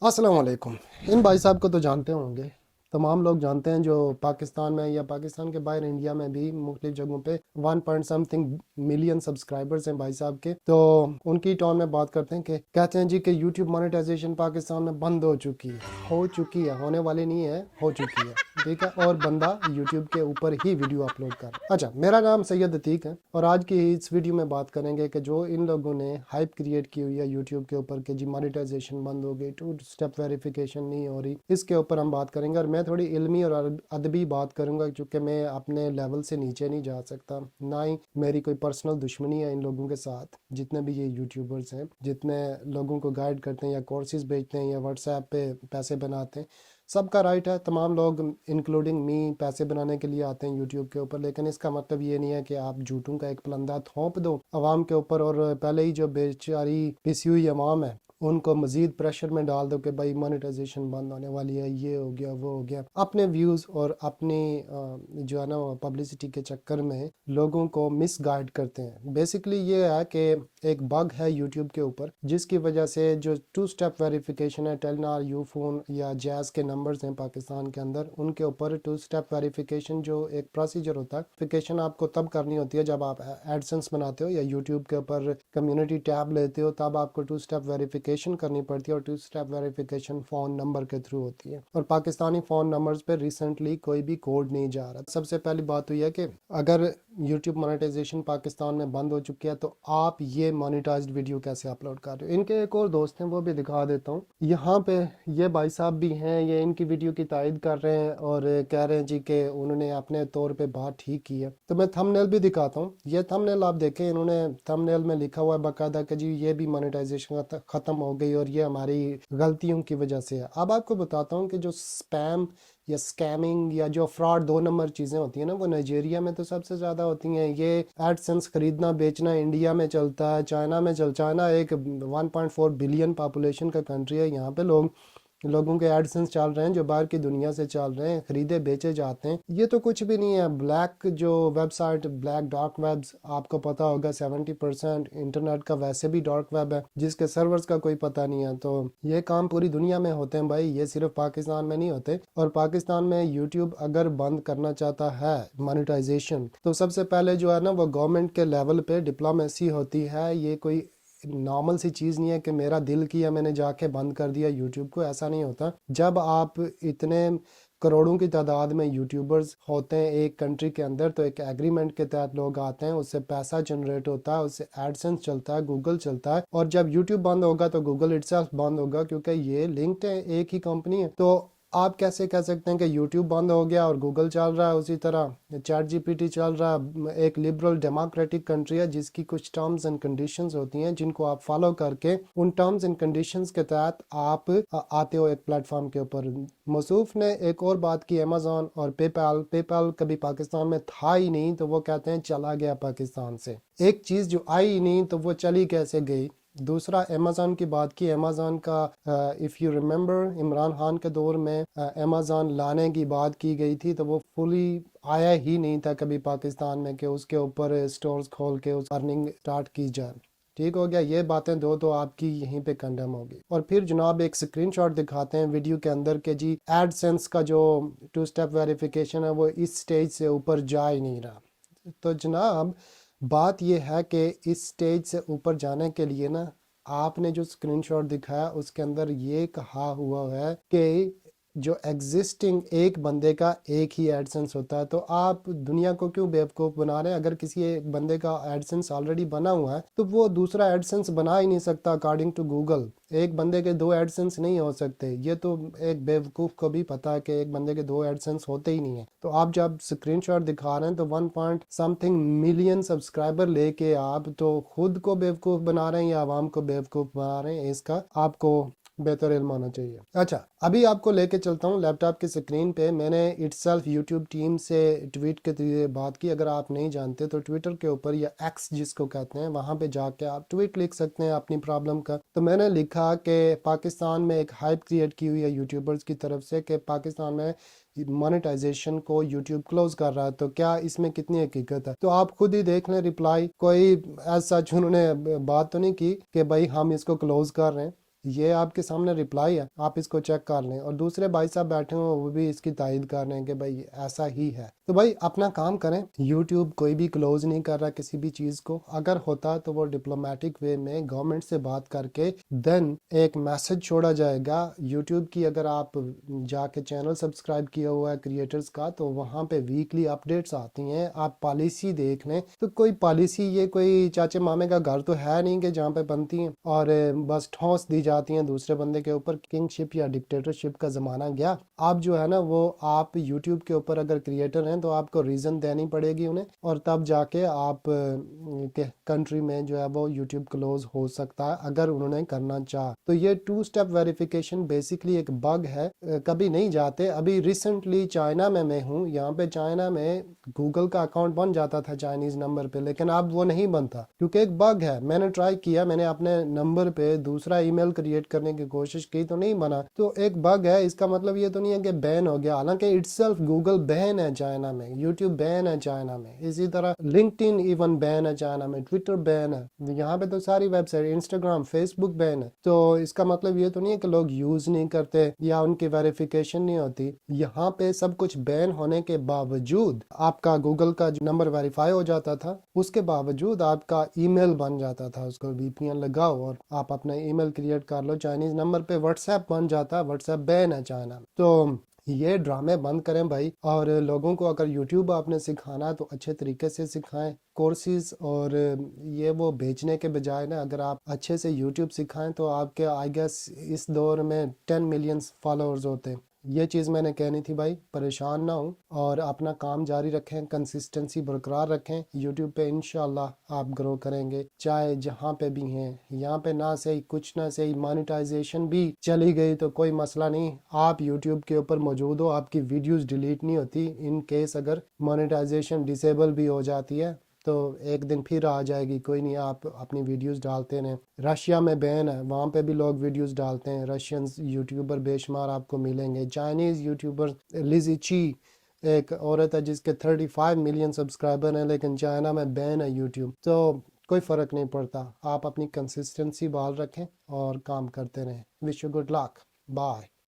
अस्सलाम वालेकुम। इन भाई साहब को तो जानते होंगे, तमाम लोग जानते हैं, जो पाकिस्तान में या पाकिस्तान के बाहर इंडिया में भी मुख्तलिफ जगहों पे 1 पॉइंट समथिंग मिलियन सब्सक्राइबर्स हैं भाई साहब के। तो उनकी टोन में बात करते हैं कि कहते हैं जी कि यूट्यूब मोनेटाइजेशन पाकिस्तान में बंद हो चुकी है, होने वाली नहीं है, हो चुकी है। ठीक है, और बंदा यूट्यूब के ऊपर ही वीडियो अपलोड कर। अच्छा, मेरा नाम सैयद अतीक है और आज की इस वीडियो में बात करेंगे कि जो इन लोगों ने हाइप क्रिएट की हुई है यूट्यूब के ऊपर कि जी मोनेटाइजेशन बंद हो गई, 2 स्टेप वेरिफिकेशन नहीं हो रही, इसके ऊपर हम बात करेंगे। और मैं थोड़ी इल्मी और अदबी बात करूंगा, क्योंकि मैं अपने लेवल से नीचे नहीं जा सकता, ना ही मेरी कोई पर्सनल दुश्मनी है इन लोगों के साथ। जितने भी ये यूट्यूबर्स हैं, जितने लोगों को गाइड करते हैं या कोर्सेज बेचते हैं या व्हाट्सएप पे पैसे बनाते हैं, सबका राइट है। तमाम लोग इंक्लूडिंग मी पैसे बनाने के लिए आते हैं यूट्यूब के ऊपर, लेकिन इसका मतलब ये नहीं है कि आप झूठों का एक पलंदा थोप दो आवाम के ऊपर और पहले ही जो बेचारी पिसी हुई आवाम है उनको मजीद प्रेशर में डाल दो कि भाई मोनेटाइजेशन बंद होने वाली है, ये हो गया वो हो गया। अपने व्यूज़ और अपनी जो है ना पब्लिसिटी के चक्कर में लोगों को मिस गाइड करते हैं। बेसिकली ये है कि एक बग है यूट्यूब के ऊपर, जिसकी वजह से जो 2 स्टेप वेरिफिकेशन है, टेलनार, यूफोन या जैज़ के नंबर्स हैं पाकिस्तान के अंदर, उनके ऊपर 2 स्टेप वेरिफिकेशन जो एक प्रोसीजर होता है, वेरिफिकेशन आपको तब करनी होती है जब आप एडसेंस बनाते हो या यूट्यूब के ऊपर कम्युनिटी टैब लेते हो, तब आपको 2 स्टेप वेरिफिकेशन करनी पड़ती है। और 2 स्टेप वेरिफिकेशन फ़ोन नंबर के थ्रू होती है, और पाकिस्तानी फ़ोन नंबर्स पे रिसेंटली कोई भी कोड नहीं जा रहा। सबसे पहली बात तो यह है कि अगर यूट्यूब मोनेटाइजेशन पाकिस्तान में बंद हो चुकी है तो आप ये मोनेटाइज्ड वीडियो कैसे अपलोड कर रहे हो। इनके एक और दोस्त हैं, वो भी दिखा देता हूँ। यहाँ पे ये भाई साहब भी हैं, ये इनकी वीडियो की तायद कर रहे हैं और कह रहे हैं जी कि उन्होंने अपने तौर पे बात ठीक की है। तो मैं थंबनेल भी दिखाता हूँ। ये थंबनेल आप देखें, इन्होंने थंबनेल में लिखा हुआ है बाकायदा कि जी ये भी मोनेटाइजेशन ख़त्म हो गई और ये हमारी गलतियों की वजह से है। अब आपको बताता हूँ कि जो स्पैम या स्कैमिंग या जो फ्रॉड 2 नंबर चीज़ें होती हैं ना, वो नाइजीरिया में तो सबसे ज़्यादा होती हैं। ये एडसेंस खरीदना बेचना इंडिया में चलता है, चाइना में चाइना एक 1.4 बिलियन पॉपुलेशन का कंट्री है। यहाँ पे लोगों के एडसेंस चल रहे हैं जो बाहर की दुनिया से चल रहे हैं, खरीदे बेचे जाते हैं। ये तो कुछ भी नहीं है। ब्लैक जो वेबसाइट, ब्लैक डार्क वेब्स, आपको पता होगा 70% इंटरनेट का वैसे भी डार्क वेब है जिसके सर्वर्स का कोई पता नहीं है। तो ये काम पूरी दुनिया में होते हैं भाई, ये सिर्फ पाकिस्तान में नहीं होते। और पाकिस्तान में यूट्यूब अगर बंद करना चाहता है मोनेटाइजेशन, तो सबसे पहले जो है ना वो गवर्नमेंट के लेवल पे डिप्लोमेसी होती है। ये कोई नॉर्मल सी चीज़ नहीं है कि मेरा दिल किया मैंने जाके बंद कर दिया यूट्यूब को, ऐसा नहीं होता। जब आप इतने करोड़ों की तादाद में यूट्यूबर्स होते हैं एक कंट्री के अंदर, तो एक एग्रीमेंट के तहत लोग आते हैं, उससे पैसा जनरेट होता है, उससे एडसेंस चलता है, गूगल चलता है। और जब यूट्यूब बंद होगा तो गूगल इटसेल्फ बंद होगा, क्योंकि ये लिंक्ड है, एक ही कंपनी है। तो आप कैसे कह सकते हैं कि यूट्यूब बंद हो गया और गूगल चल रहा है, उसी तरह चैट जीपीटी चल रहा है। एक लिबरल डेमोक्रेटिक कंट्री है जिसकी कुछ टर्म्स एंड कंडीशंस होती हैं जिनको आप फॉलो करके उन टर्म्स एंड कंडीशंस के तहत आप आते हो एक प्लेटफॉर्म के ऊपर। मसूफ ने एक और बात की, अमेजोन और पेपाल कभी पाकिस्तान में था ही नहीं, तो वो कहते हैं चला गया पाकिस्तान से। एक चीज़ जो आई ही नहीं तो वो चली कैसे गई। दूसरा, अमेज़ॉन की बात की। अमेज़ॉन का if you remember Imran Khan के दौर में अमेज़ॉन लाने की बात की गई थी, तो वो फुली आया ही नहीं था कभी पाकिस्तान में कि उसके ऊपर स्टोर्स खोल के उस अर्निंग स्टार्ट की जाए। ठीक हो गया। ये बातें दो तो आपकी यहीं पे कंडेम होगी। और फिर जनाब एक स्क्रीनशॉट दिखाते हैं वीडियो के अंदर के जी एडसेंस का जो 2 स्टेप वेरिफिकेशन है वो इस स्टेज से ऊपर जा ही नहीं रहा। तो जनाब बात यह है कि इस स्टेज से ऊपर जाने के लिए ना, आपने जो स्क्रीनशॉट दिखाया उसके अंदर ये कहा हुआ है कि जो एग्जिस्टिंग एक बंदे का एक ही एडसेंस होता है। तो आप दुनिया को क्यों बेवकूफ़ बना रहे हैं। अगर किसी एक बंदे का एडसेंस ऑलरेडी बना हुआ है तो वो दूसरा एडसेंस बना ही नहीं सकता। अकॉर्डिंग टू गूगल एक बंदे के 2 एडसेंस नहीं हो सकते। ये तो एक बेवकूफ़ को भी पता है कि एक बंदे के 2 एडसेंस होते ही नहीं है। तो आप जब स्क्रीनशॉट दिखा रहे हैं तो 1 पॉइंट समथिंग मिलियन सब्सक्राइबर लेके आप तो खुद को बेवकूफ़ बना रहे हैं या आवाम को बेवकूफ़ बना रहे हैं, इसका आपको बेहतर इल्म होना चाहिए। अच्छा, अभी आपको लेके चलता हूँ लैपटॉप की स्क्रीन पे। मैंने इटसेल्फ यूट्यूब टीम से ट्वीट के जरिए बात की। अगर आप नहीं जानते तो ट्विटर के ऊपर या एक्स जिसको कहते हैं, वहाँ पे जाके आप ट्वीट लिख सकते हैं अपनी प्रॉब्लम का। तो मैंने लिखा कि पाकिस्तान में एक हाइप क्रिएट की हुई है यूट्यूबर्स की तरफ से कि पाकिस्तान में मोनेटाइजेशन को यूट्यूब क्लोज कर रहा है, तो क्या इसमें कितनी हकीकत है। तो आप खुद ही देख लें रिप्लाई। कोई ऐसा उन्होंने बात तो नहीं की कि भाई हम इसको क्लोज कर रहे हैं। یہ آپ کے سامنے رپلائی ہے, آپ اس کو چیک کر لیں. اور دوسرے بھائی صاحب بیٹھے ہوں وہ بھی اس کی تائید کر رہے ہیں کہ بھائی ایسا ہی ہے. تو بھائی اپنا کام کریں. یوٹیوب کوئی بھی کلوز نہیں کر رہا کسی بھی چیز کو. اگر ہوتا تو وہ ڈپلومیٹک وے میں گورنمنٹ سے بات کر کے دین ایک میسج چھوڑا جائے گا. یوٹیوب کی اگر آپ جا کے چینل سبسکرائب کیا ہوا ہے کریٹرز کا, تو وہاں پہ ویکلی اپڈیٹس آتی ہیں. آپ پالیسی دیکھ لیں تو کوئی پالیسی یہ کوئی چاچے مامے کا گھر تو ہے نہیں کہ جہاں پہ بنتی ہیں اور بس ٹھونس دی جاتی ہیں دوسرے بندے کے اوپر. کنگ شپ یا ڈکٹیٹرشپ کا زمانہ گیا. آپ جو ہے نا وہ آپ یوٹیوب کے اوپر اگر کریٹر ہیں تو آپ کو ریزن دینی پڑے گی انہیں, اور تب جا کے آپ کنٹری میں جو ہے وہ یوٹیوب کلوز ہو سکتا ہے اگر انہوں نے کرنا چاہ. تو یہ 2 اسٹیپ ویریفیکیشن بیسکلی ایک بگ ہے, کبھی نہیں جاتے. ابھی ریسنٹلی چائنا میں ہوں, یہاں پہ چائنا میں گوگل کا اکاؤنٹ بن جاتا تھا چائنیز نمبر پہ, لیکن اب وہ نہیں بنتا کیونکہ ایک بگ ہے. میں نے ٹرائی کیا, میں نے اپنے نمبر پہ دوسرا ای میل کریٹ کرنے کی کوشش کی تو نہیں بنا. تو ایک بگ ہے, اس کا مطلب یہ تو نہیں ہے کہ بین ہو گیا, حالانکہ اٹ سیلف گوگل بین ہے چائنا میں, یوٹیوب بین ہے چائنا میں, اسی طرح لنکڈ ان ایون بین ہے چائنا میں, ٹویٹر بین ہے, یہاں پہ تو ساری ویب سائٹ, انسٹاگرام, فیس بک بین ہے. تو اس کا مطلب یہ تو نہیں ہے کہ لوگ یوز نہیں کرتے یا ان کی ویریفیکیشن نہیں ہوتی. یہاں پہ سب کچھ بین ہونے کے باوجود آپ کا گوگل کا جو نمبر ویریفائی ہو جاتا تھا, اس کے باوجود آپ کا ای میل بن جاتا تھا. اس کو وی پی این لگاؤ اور آپ اپنا ای میل کریٹ کر لو چائنیز نمبر پہ. واٹس ایپ بن جاتا ہے, واٹس ایپ بین ہے چائنا میں. تو یہ ڈرامے بند کریں بھائی, اور لوگوں کو اگر یوٹیوب آپ نے سکھانا تو اچھے طریقے سے سکھائیں. کورسز اور یہ وہ بیچنے کے بجائے نا, اگر آپ اچھے سے یوٹیوب سکھائیں تو آپ کے آئی گیس اس دور میں 10 ملین فالوورز ہوتے ہیں. یہ چیز میں نے کہنی تھی بھائی. پریشان نہ ہوں اور اپنا کام جاری رکھیں, کنسسٹنسی برقرار رکھیں. یوٹیوب پہ انشاءاللہ آپ گرو کریں گے, چاہے جہاں پہ بھی ہیں. یہاں پہ نہ صحیح کچھ نہ صحیح مانیٹائزیشن بھی چلی گئی تو کوئی مسئلہ نہیں, آپ یوٹیوب کے اوپر موجود ہو, آپ کی ویڈیوز ڈیلیٹ نہیں ہوتی. ان کیس اگر مانیٹائزیشن ڈسیبل بھی ہو جاتی ہے تو ایک دن پھر آ جائے گی, کوئی نہیں, آپ اپنی ویڈیوز ڈالتے رہیں. رشیا میں بین ہے, وہاں پہ بھی لوگ ویڈیوز ڈالتے ہیں. رشینز یوٹیوبر بے شمار آپ کو ملیں گے. چائنیز یوٹیوبر لیزی چی ایک عورت ہے جس کے 35 ملین سبسکرائبر ہیں, لیکن چائنا میں بین ہے یوٹیوب. تو کوئی فرق نہیں پڑتا, آپ اپنی کنسسٹنسی بحال رکھیں اور کام کرتے رہیں. Wish you good luck, bye.